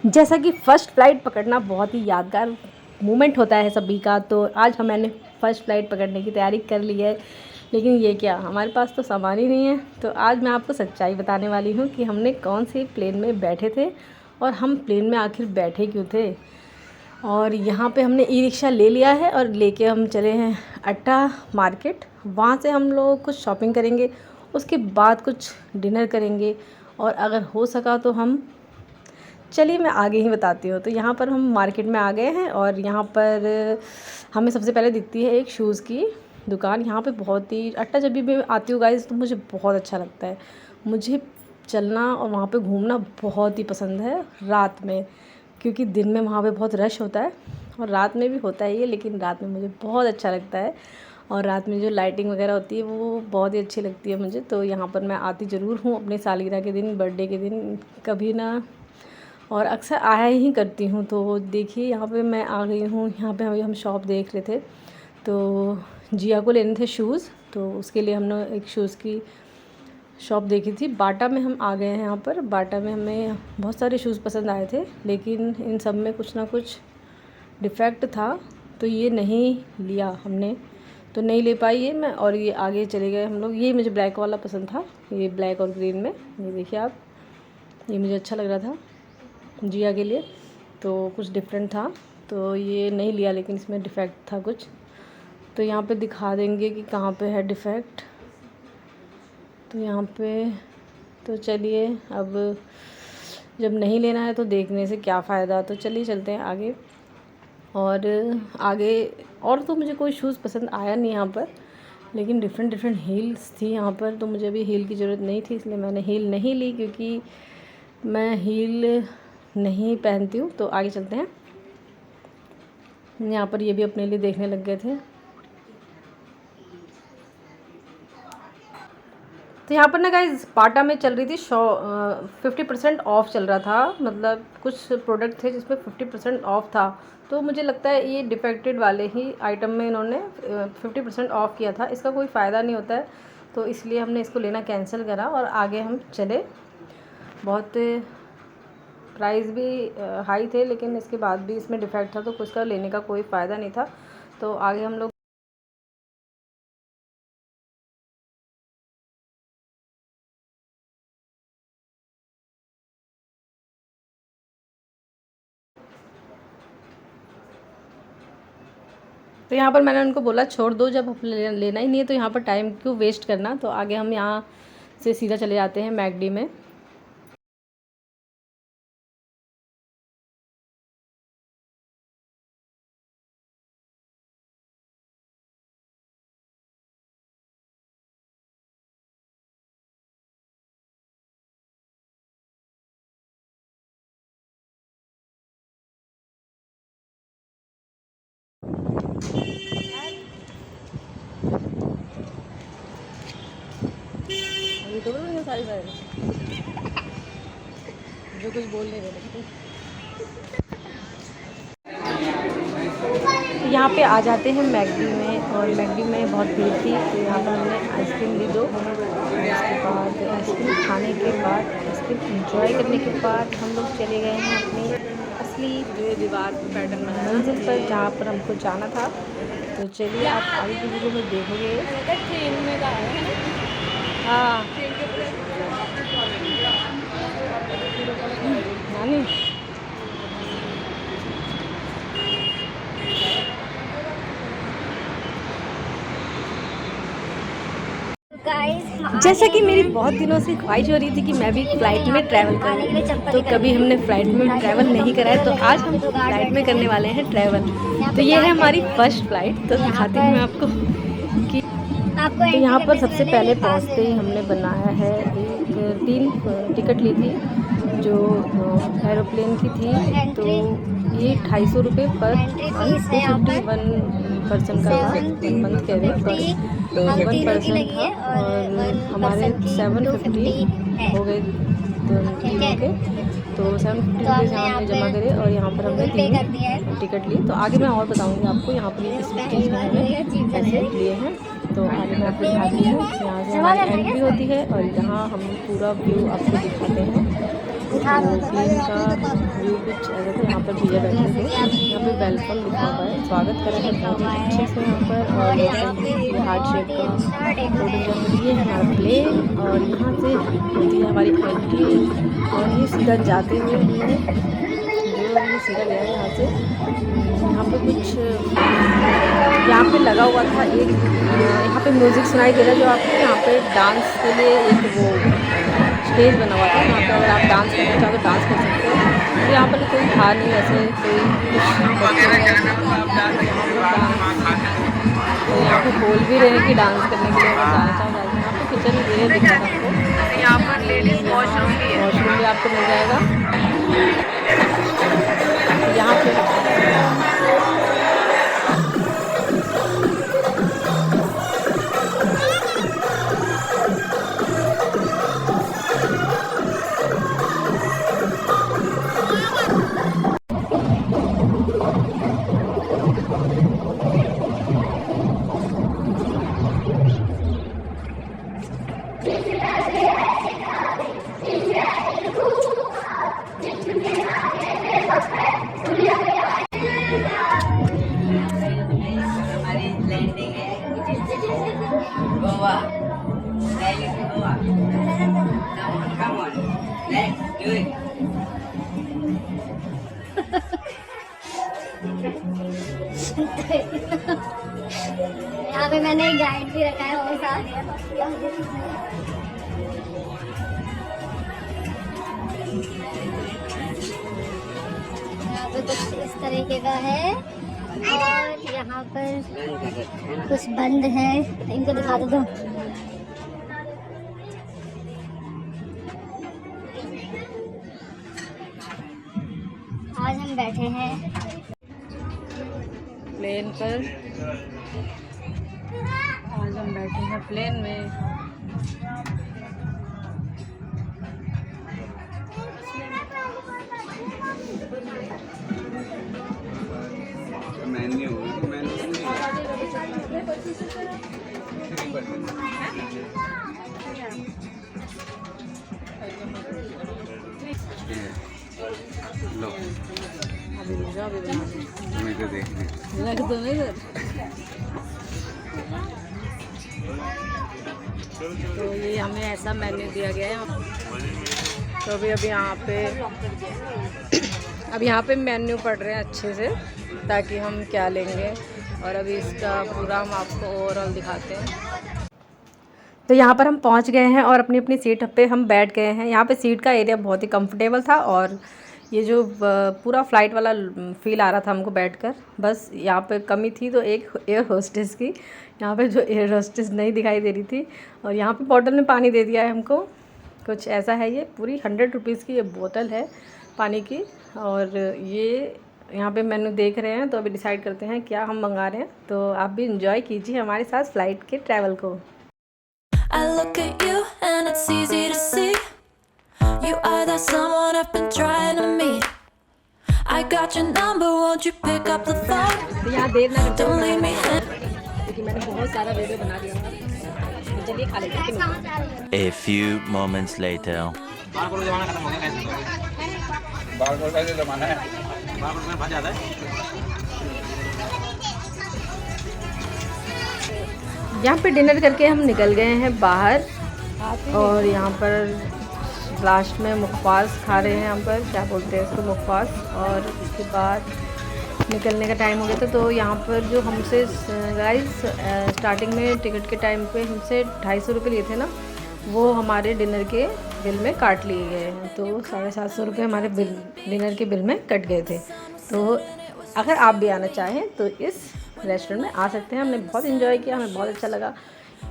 जैसा कि first flight पकड़ना बहुत ही यादगार मोमेंट होता है सभी का, तो आज मैंने फ़र्स्ट फ़्लाइट पकड़ने की तैयारी कर ली है। लेकिन ये क्या, हमारे पास तो सामान ही नहीं है। तो आज मैं आपको सच्चाई बताने वाली हूँ कि हमने कौन से प्लेन में बैठे थे और हम प्लेन में आखिर बैठे क्यों थे। और यहाँ पे हमने ई रिक्शा ले लिया है और लेके हम चले हैं अट्टा मार्केट। वहाँ से हम लोग कुछ शॉपिंग करेंगे, उसके बाद कुछ डिनर करेंगे और अगर हो सका तो हम, चलिए मैं आगे ही बताती हूँ। तो यहाँ पर हम मार्केट में आ गए हैं और यहाँ पर हमें सबसे पहले दिखती है एक शूज़ की दुकान। यहाँ पे बहुत ही अट्टा, जब भी मैं आती हूँ गाइस तो मुझे बहुत अच्छा लगता है। मुझे चलना और वहाँ पे घूमना बहुत ही पसंद है रात में, क्योंकि दिन में वहाँ पे बहुत रश होता है और रात में भी होता है ये, लेकिन रात में मुझे बहुत अच्छा लगता है। और रात में जो लाइटिंग वगैरह होती है वो बहुत ही अच्छी लगती है मुझे। तो यहाँ पर मैं आती ज़रूर हूँ अपने सालगिरह के दिन, बर्थडे के दिन, कभी ना, और अक्सर आया ही करती हूँ। तो देखिए यहाँ पे मैं आ गई हूँ। यहाँ पे अभी हम शॉप देख रहे थे, तो जिया को लेने थे शूज़, तो उसके लिए हमने एक शूज़ की शॉप देखी थी। बाटा में हम आ गए हैं। यहाँ पर बाटा में हमें बहुत सारे शूज़ पसंद आए थे, लेकिन इन सब में कुछ ना कुछ डिफ़ेक्ट था, तो ये नहीं लिया हमने, तो नहीं ले पाई ये मैं। और ये आगे चले गए हम लोग। ये मुझे ब्लैक वाला पसंद था, ये ब्लैक और ग्रीन में, ये देखिए आप, ये मुझे अच्छा लग रहा था जिया के लिए, तो कुछ डिफरेंट था, तो ये नहीं लिया। लेकिन इसमें डिफ़ेक्ट था कुछ, तो यहाँ पे दिखा देंगे कि कहाँ पे है डिफ़ेक्ट। तो यहाँ पे, तो चलिए, अब जब नहीं लेना है तो देखने से क्या फ़ायदा, तो चलिए चलते हैं आगे। और आगे और तो मुझे कोई शूज़ पसंद आया नहीं यहाँ पर, लेकिन डिफरेंट हील्स थी यहाँ पर, तो मुझे अभी हील की ज़रूरत नहीं थी, इसलिए मैंने हील नहीं ली, क्योंकि मैं हील नहीं पहनती हूँ। तो आगे चलते हैं। यहाँ पर ये भी अपने लिए देखने लग गए थे। तो यहाँ पर ना गाइस, बाटा में चल रही थी 50% ऑफ़ चल रहा था, मतलब कुछ प्रोडक्ट थे जिसमें 50% ऑफ़ था। तो मुझे लगता है ये डिफेक्टेड वाले ही आइटम में इन्होंने 50% ऑफ़ किया था। इसका कोई फ़ायदा नहीं होता है, तो इसलिए हमने इसको लेना कैंसिल करा और आगे हम चले। बहुत प्राइस भी हाई थे, लेकिन इसके बाद भी इसमें डिफ़ेक्ट था, तो कुछ का लेने का कोई फ़ायदा नहीं था। तो आगे हम लोग, तो यहाँ पर मैंने उनको बोला छोड़ दो, जब लेना ही नहीं है तो यहाँ पर टाइम क्यों वेस्ट करना। तो आगे हम यहाँ से सीधा चले जाते हैं मैकडी में। सारी जो कुछ बोल नहीं रहे, यहाँ पे आ जाते हैं मैकडी में, और मैकडी में बहुत भीड़ थी, तो यहाँ पर हमने आइसक्रीम ली 2। उसके बाद आइसक्रीम खाने के बाद, आइसक्रीम इंजॉय करने के बाद हम लोग चले गए हैं अपनी असली जो दीवार पैटर्न मंजिल पर, जहाँ पर हमको जाना था। तो चलिए आप आगे की वीडियो में देखोगे। ट्रेन में जा रहे हैं, हाँ नानी। जैसा कि मेरी बहुत दिनों से ख्वाहिश हो रही थी कि मैं भी फ्लाइट में ट्रैवल करूं, तो कभी हमने फ्लाइट में ट्रैवल नहीं करा है, तो आज हम फ्लाइट में करने वाले हैं ट्रैवल। तो ये है हमारी फर्स्ट फ्लाइट। तो दिखाती हूँ मैं आपको कि, तो यहाँ पर सबसे पहले पहुँचते ही हमने बनाया है एक 3 टिकट ली थी जो एरोप्लेन की थी। तो ये 250 रुपये पर 251 पर्सन का था, 1 कह रहे तो 1 पर्सन था, और हमारे 750 हो गए तीनों के। तो 750 रुपीज़ यहाँ हमने जमा करे और यहाँ पर हमने 3 टिकट ली। तो आगे मैं और बताऊँगी आपको यहाँ पर किस चीज़ में हमने पैसे लिए हैं। तो आगे मैं आपको दिखाती हूँ। यहाँ से हमारी एंट्री होती है और यहाँ हम पूरा व्यू आपको दिखाते हैं। तो प्लेन का व्यू कुछ ऐसा था। यहाँ पर भैया बैठे थे, यहाँ पे वेलकम लिखा हुआ है, स्वागत करा है बहुत ही अच्छे से यहाँ पर। और ये हार्ट शेप का फोटो जो ये है हमारा प्लेन, और यहाँ से होती है हमारी एंट्री। और ये सीधा जाते हुए हमने जो ये सीधा गया है यहाँ से। यहाँ पे कुछ यहाँ पे लगा हुआ था एक, यहाँ पे म्यूज़िक सुनाई दे रहा है जो आपको। यहाँ पे डांस के लिए एक वो स्टेज बना हुआ था, यहाँ पे अगर आप डांस करना चाहो तो डांस कर सकते हो। तो यहाँ पर कोई था नहीं वैसे, कोई तो यहाँ पे बोल भी रहे हैं कि डांस करने के लिए अगर जाना चाहो। यहाँ पे किचन ये दिख रहा है आपको, यहाँ पर लेडीज़ वॉशरूम भी आपको मिल जाएगा यहाँ पे। Goa. Goa. Come on. Let's do it. यहाँ पे मैंने एक गाइड भी रखा है वो साथ। यहाँ पे कुछ इस तरीके का है और यहाँ पर कुछ बंद है, इनको दिखा दो। आज हम बैठे हैं प्लेन पर, आज हम बैठे हैं प्लेन में। लो अभी रुक अभी बना मैं तो देखने रख दो ना इधर। तो ये हमें ऐसा मेन्यू दिया गया है। तो अभी यहाँ पे मेन्यू पढ़ रहे हैं अच्छे से ताकि हम क्या लेंगे, और अभी इसका पूरा हम आपको ओवरऑल दिखाते हैं। तो यहाँ पर हम पहुँच गए हैं और अपनी अपनी सीट पे हम बैठ गए हैं। यहाँ पे सीट का एरिया बहुत ही कंफर्टेबल था और ये जो पूरा फ्लाइट वाला फील आ रहा था हमको बैठकर। बस यहाँ पे कमी थी तो एक एयर होस्टेस की, यहाँ पे जो एयर होस्टेस नहीं दिखाई दे रही थी। और यहाँ पे बॉटल में पानी दे दिया है हमको, कुछ ऐसा है। ये पूरी 100 रुपीज़ की ये बोतल है पानी की। और ये यहाँ पे मेन्यू देख रहे हैं तो अभी डिसाइड करते हैं क्या हम मंगा रहे हैं। तो आप भी इंजॉय कीजिए हमारे साथ फ़्लाइट के ट्रैवल को। I look at you and it's easy to see you are that someone I've been trying to meet. I got your number, won't you pick up the phone? तो यहाँ देर ना करते Don't leave me क्योंकि मैंने बहुत सारा video बना दिया था। तो चलिए खा लेते हैं। A few moments later. Barcode जमाना खत्म हो गया कैसे? बारकोड का जमाना है, बारकोड में फंस जाता है। यहाँ पे डिनर करके हम निकल गए हैं बाहर और यहाँ पर लास्ट में मुखवास खा रहे हैं। यहाँ पर क्या बोलते हैं इसको, मुखवास। और उसके बाद निकलने का टाइम हो गया था। तो यहाँ पर जो हमसे गाइस स्टार्टिंग में टिकट के टाइम पे हमसे 250 रुपये लिए थे ना, वो हमारे डिनर के बिल में काट लिए गए हैं। तो 750 रुपये हमारे डिनर के बिल में कट गए थे। तो अगर आप भी आना चाहें तो इस रेस्टोरेंट में आ सकते हैं। हमने बहुत इन्जॉय किया, हमें बहुत अच्छा लगा।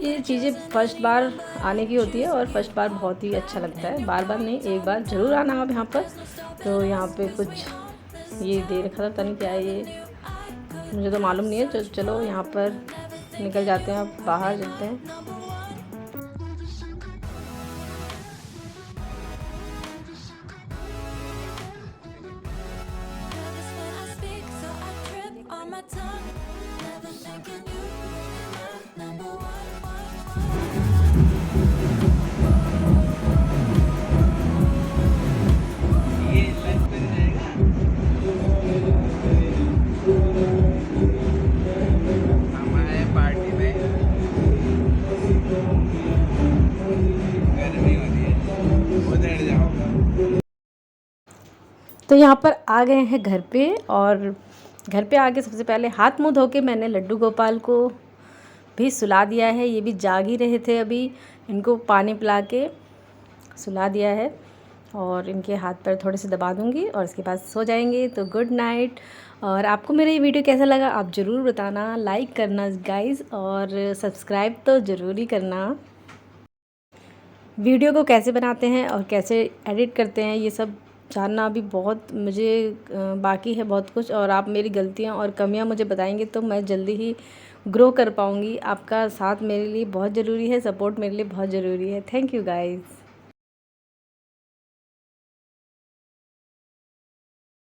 ये चीज़ें फर्स्ट बार आने की होती है और फर्स्ट बार बहुत ही अच्छा लगता है, बार बार नहीं, एक बार ज़रूर आना आप यहाँ पर। तो यहाँ पे कुछ ये दे रखा था, पता नहीं क्या है ये, मुझे तो मालूम नहीं है। तो चलो यहाँ पर निकल जाते हैं, अब बाहर चलते हैं। on my tongue. Never thinking you were number one. तो यहाँ पर आ गए हैं घर पे, और घर पे आके सबसे पहले हाथ मुंह धो के मैंने लड्डू गोपाल को भी सुला दिया है। ये भी जाग ही रहे थे, अभी इनको पानी पिला के सुला दिया है और इनके हाथ पर थोड़े से दबा दूंगी और इसके बाद सो जाएंगे। तो गुड नाइट। और आपको मेरा ये वीडियो कैसा लगा आप ज़रूर बताना, लाइक करना गाइज़, और सब्सक्राइब तो ज़रूर ही करना। वीडियो को कैसे बनाते हैं और कैसे एडिट करते हैं ये सब जानना अभी बहुत मुझे बाकी है, बहुत कुछ, और आप मेरी गलतियां और कमियां मुझे बताएंगे तो मैं जल्दी ही ग्रो कर पाऊँगी। आपका साथ मेरे लिए बहुत ज़रूरी है, सपोर्ट मेरे लिए बहुत ज़रूरी है। Thank you guys.